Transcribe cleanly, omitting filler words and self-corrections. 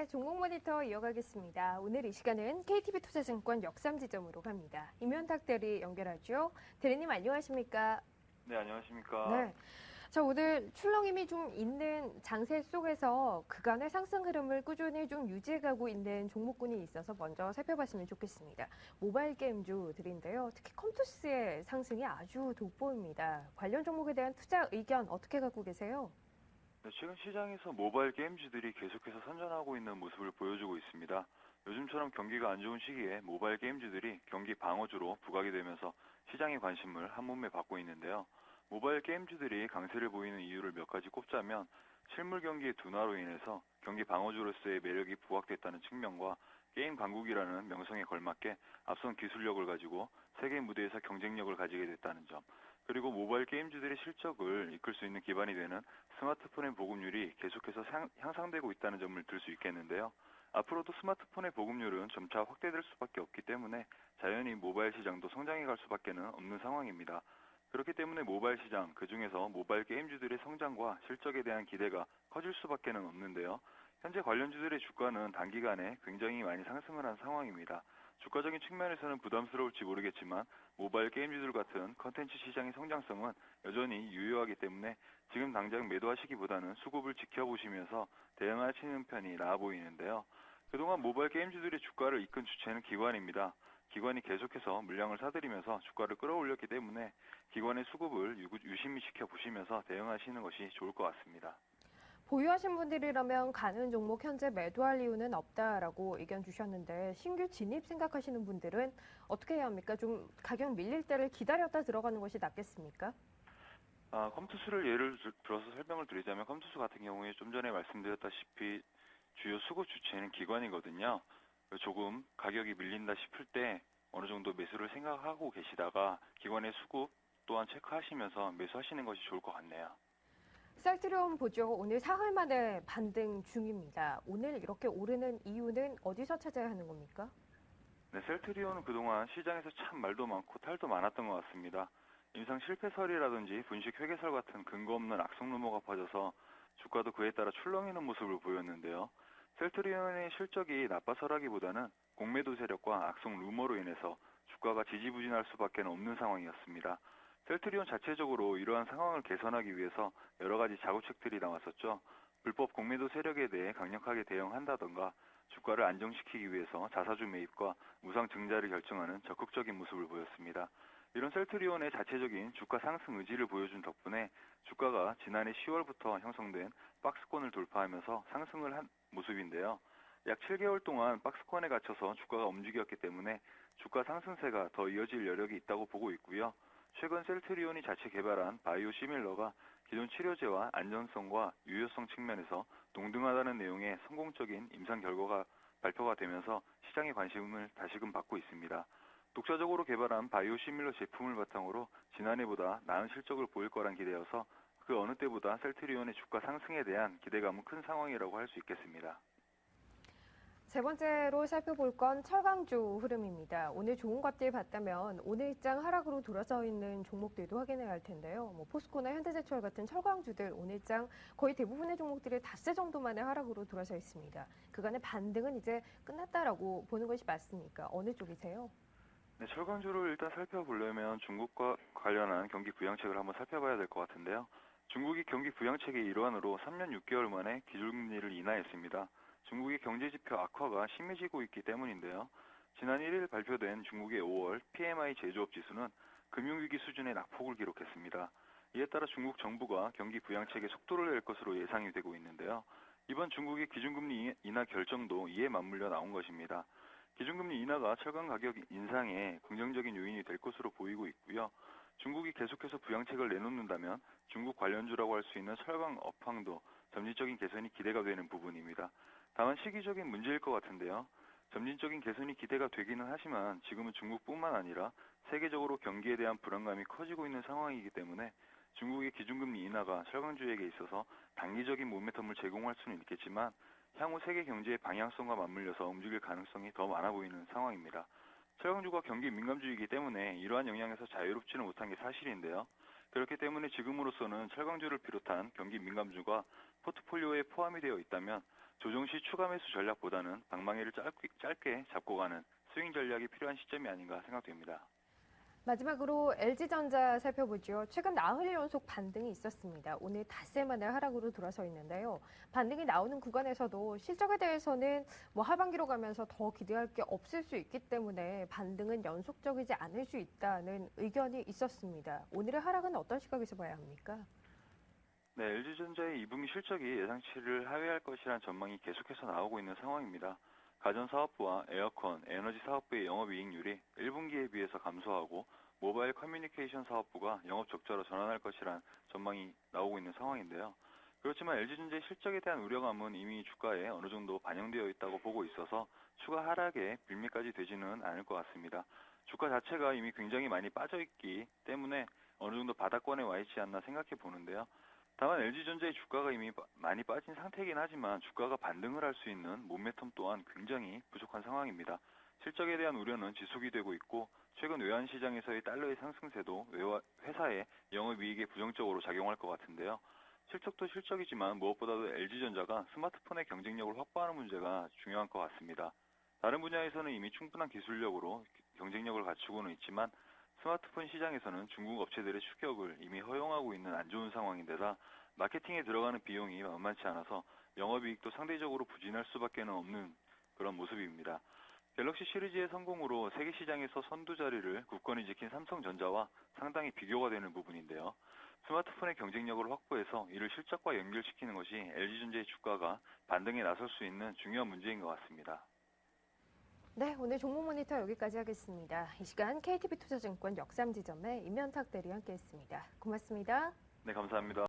네, 종목 모니터 이어가겠습니다. 오늘 이 시간은 KTB투자증권 역삼지점으로 갑니다. 임현탁 대리 연결하죠. 대리님 안녕하십니까? 네, 안녕하십니까. 네. 자, 오늘 출렁임이 좀 있는 장세 속에서 그간의 상승 흐름을 꾸준히 좀 유지해가고 있는 종목군이 있어서 먼저 살펴봤으면 좋겠습니다. 모바일 게임주들인데요. 특히 컴투스의 상승이 아주 돋보입니다. 관련 종목에 대한 투자 의견 어떻게 갖고 계세요? 네, 최근 시장에서 모바일 게임주들이 계속해서 선전하고 있는 모습을 보여주고 있습니다. 요즘처럼 경기가 안 좋은 시기에 모바일 게임주들이 경기 방어주로 부각이 되면서 시장의 관심을 한몸에 받고 있는데요. 모바일 게임주들이 강세를 보이는 이유를 몇 가지 꼽자면 실물 경기의 둔화로 인해서 경기 방어주로서의 매력이 부각됐다는 측면과 게임 강국이라는 명성에 걸맞게 앞선 기술력을 가지고 세계 무대에서 경쟁력을 가지게 됐다는 점, 그리고 모바일 게임주들의 실적을 이끌 수 있는 기반이 되는 스마트폰의 보급률이 계속해서 향상되고 있다는 점을 들 수 있겠는데요. 앞으로도 스마트폰의 보급률은 점차 확대될 수밖에 없기 때문에 자연히 모바일 시장도 성장해 갈 수밖에 없는 상황입니다. 그렇기 때문에 모바일 시장, 그중에서 모바일 게임주들의 성장과 실적에 대한 기대가 커질 수밖에 없는데요. 현재 관련주들의 주가는 단기간에 굉장히 많이 상승을 한 상황입니다. 주가적인 측면에서는 부담스러울지 모르겠지만 모바일 게임주들 같은 컨텐츠 시장의 성장성은 여전히 유효하기 때문에 지금 당장 매도하시기보다는 수급을 지켜보시면서 대응하시는 편이 나아 보이는데요. 그동안 모바일 게임주들의 주가를 이끈 주체는 기관입니다. 기관이 계속해서 물량을 사들이면서 주가를 끌어올렸기 때문에 기관의 수급을 유심히 지켜보시면서 대응하시는 것이 좋을 것 같습니다. 보유하신 분들이라면 가는 종목 현재 매도할 이유는 없다라고 의견 주셨는데 신규 진입 생각하시는 분들은 어떻게 해야 합니까? 좀 가격 밀릴 때를 기다렸다 들어가는 것이 낫겠습니까? 컴투스를 예를 들어서 설명을 드리자면 컴투스 같은 경우에 좀 전에 말씀드렸다시피 주요 수급 주체는 기관이거든요. 조금 가격이 밀린다 싶을 때 어느 정도 매수를 생각하고 계시다가 기관의 수급 또한 체크하시면서 매수하시는 것이 좋을 것 같네요. 셀트리온 보죠. 오늘 사흘 만에 반등 중입니다. 오늘 이렇게 오르는 이유는 어디서 찾아야 하는 겁니까? 네, 셀트리온은 그동안 시장에서 참 말도 많고 탈도 많았던 것 같습니다. 임상 실패설이라든지 분식 회계설 같은 근거 없는 악성 루머가 퍼져서 주가도 그에 따라 출렁이는 모습을 보였는데요. 셀트리온의 실적이 나빠서라기보다는 공매도 세력과 악성 루머로 인해서 주가가 지지부진할 수밖에 없는 상황이었습니다. 셀트리온 자체적으로 이러한 상황을 개선하기 위해서 여러 가지 작업책들이 나왔었죠. 불법 공매도 세력에 대해 강력하게 대응한다던가 주가를 안정시키기 위해서 자사주 매입과 무상 증자를 결정하는 적극적인 모습을 보였습니다. 이런 셀트리온의 자체적인 주가 상승 의지를 보여준 덕분에 주가가 지난해 10월부터 형성된 박스권을 돌파하면서 상승을 한 모습인데요. 약 7개월 동안 박스권에 갇혀서 주가가 움직였기 때문에 주가 상승세가 더 이어질 여력이 있다고 보고 있고요. 최근 셀트리온이 자체 개발한 바이오 시밀러가 기존 치료제와 안전성과 유효성 측면에서 동등하다는 내용의 성공적인 임상 결과가 발표가 되면서 시장의 관심을 다시금 받고 있습니다. 독자적으로 개발한 바이오 시밀러 제품을 바탕으로 지난해보다 나은 실적을 보일 거란 기대여서 그 어느 때보다 셀트리온의 주가 상승에 대한 기대감은 큰 상황이라고 할 수 있겠습니다. 세 번째로 살펴볼 건 철강주 흐름입니다. 오늘 좋은 것들 봤다면 오늘장 하락으로 돌아서 있는 종목들도 확인해야 할 텐데요. 포스코나 현대제철 같은 철강주들 오늘장 거의 대부분의 종목들이 닷새 정도 만에 하락으로 돌아서 있습니다. 그간의 반등은 이제 끝났다라고 보는 것이 맞습니까? 어느 쪽이세요? 네, 철강주를 일단 살펴보려면 중국과 관련한 경기 부양책을 한번 살펴봐야 될 것 같은데요. 중국이 경기 부양책의 일환으로 3년 6개월 만에 기준금리를 인하했습니다. 중국의 경제지표 악화가 심해지고 있기 때문인데요. 지난 1일 발표된 중국의 5월 PMI 제조업 지수는 금융위기 수준의 낙폭을 기록했습니다. 이에 따라 중국 정부가 경기 부양책의 속도를 낼 것으로 예상이 되고 있는데요. 이번 중국의 기준금리 인하 결정도 이에 맞물려 나온 것입니다. 기준금리 인하가 철강 가격 인상에 긍정적인 요인이 될 것으로 보이고 있고요. 중국이 계속해서 부양책을 내놓는다면 중국 관련주라고 할 수 있는 철강 업황도 점진적인 개선이 기대가 되는 부분입니다. 다만 시기적인 문제일 것 같은데요. 점진적인 개선이 기대가 되기는 하지만 지금은 중국뿐만 아니라 세계적으로 경기에 대한 불안감이 커지고 있는 상황이기 때문에 중국의 기준금리 인하가 철강주에게 있어서 단기적인 모멘텀을 제공할 수는 있겠지만 향후 세계 경제의 방향성과 맞물려서 움직일 가능성이 더 많아 보이는 상황입니다. 철강주가 경기 민감주이기 때문에 이러한 영향에서 자유롭지는 못한 게 사실인데요. 그렇기 때문에 지금으로서는 철강주를 비롯한 경기 민감주가 포트폴리오에 포함이 되어 있다면 조정 시 추가 매수 전략보다는 방망이를 짧게 잡고 가는 스윙 전략이 필요한 시점이 아닌가 생각됩니다. 마지막으로 LG전자 살펴보죠. 최근 나흘 연속 반등이 있었습니다. 오늘 닷새 만에 하락으로 돌아서 있는데요. 반등이 나오는 구간에서도 실적에 대해서는 하반기로 가면서 더 기대할 게 없을 수 있기 때문에 반등은 연속적이지 않을 수 있다는 의견이 있었습니다. 오늘의 하락은 어떤 시각에서 봐야 합니까? 네, LG전자의 2분기 실적이 예상치를 하회할 것이라는 전망이 계속해서 나오고 있는 상황입니다. 가전사업부와 에어컨, 에너지 사업부의 영업이익률이 1분기에 비해서 감소하고 모바일 커뮤니케이션 사업부가 영업 적자로 전환할 것이란 전망이 나오고 있는 상황인데요. 그렇지만 LG전자의 실적에 대한 우려감은 이미 주가에 어느 정도 반영되어 있다고 보고 있어서 추가 하락에 빌미까지 되지는 않을 것 같습니다. 주가 자체가 이미 굉장히 많이 빠져 있기 때문에 어느 정도 바닥권에 와 있지 않나 생각해 보는데요. 다만 LG전자의 주가가 이미 많이 빠진 상태이긴 하지만 주가가 반등을 할 수 있는 몸매텀 또한 굉장히 부족한 상황입니다. 실적에 대한 우려는 지속이 되고 있고 최근 외환시장에서의 달러의 상승세도 회사의 영업이익에 부정적으로 작용할 것 같은데요. 실적도 실적이지만 무엇보다도 LG전자가 스마트폰의 경쟁력을 확보하는 문제가 중요한 것 같습니다. 다른 분야에서는 이미 충분한 기술력으로 경쟁력을 갖추고는 있지만 스마트폰 시장에서는 중국 업체들의 추격을 이미 허용하고 있는 안 좋은 상황인데다 마케팅에 들어가는 비용이 만만치 않아서 영업이익도 상대적으로 부진할 수밖에 없는 그런 모습입니다. 갤럭시 시리즈의 성공으로 세계 시장에서 선두 자리를 굳건히 지킨 삼성전자와 상당히 비교가 되는 부분인데요. 스마트폰의 경쟁력을 확보해서 이를 실적과 연결시키는 것이 LG전자의 주가가 반등에 나설 수 있는 중요한 문제인 것 같습니다. 네, 오늘 종목 모니터 여기까지 하겠습니다. 이 시간 KTB투자증권 역삼지점의 임현탁 대리 함께했습니다. 고맙습니다. 네, 감사합니다.